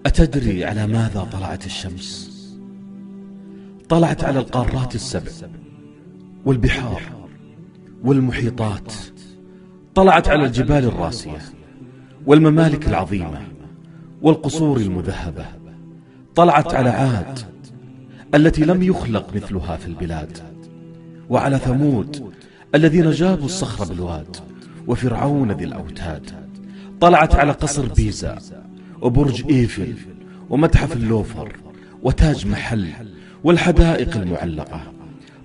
أتدري على ماذا طلعت الشمس؟ طلعت على القارات السبع والبحار والمحيطات، طلعت على الجبال الراسية والممالك العظيمة والقصور المذهبة، طلعت على عاد التي لم يخلق مثلها في البلاد، وعلى ثمود الذين جابوا الصخر بالواد، وفرعون ذي الأوتاد. طلعت على قصر بيزا وبرج إيفل ومتحف اللوفر وتاج محل والحدائق المعلقة.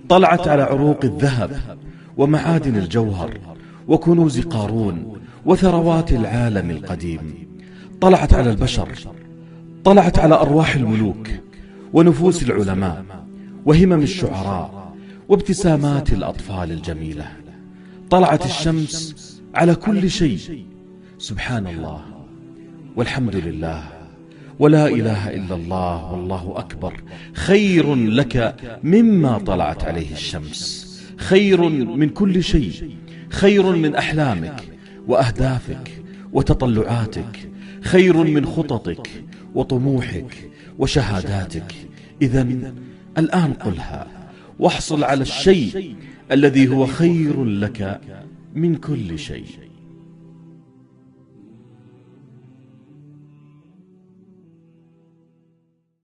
طلعت على عروق الذهب ومعادن الجوهر وكنوز قارون وثروات العالم القديم. طلعت على البشر، طلعت على أرواح الملوك ونفوس العلماء وهمم الشعراء وابتسامات الأطفال الجميلة. طلعت الشمس على كل شيء. سبحان الله والحمد لله ولا إله إلا الله والله أكبر خير لك مما طلعت عليه الشمس، خير من كل شيء، خير من أحلامك وأهدافك وتطلعاتك، خير من خططك وطموحك وشهاداتك. إذن الآن قلها واحصل على الشيء الذي هو خير لك من كل شيء.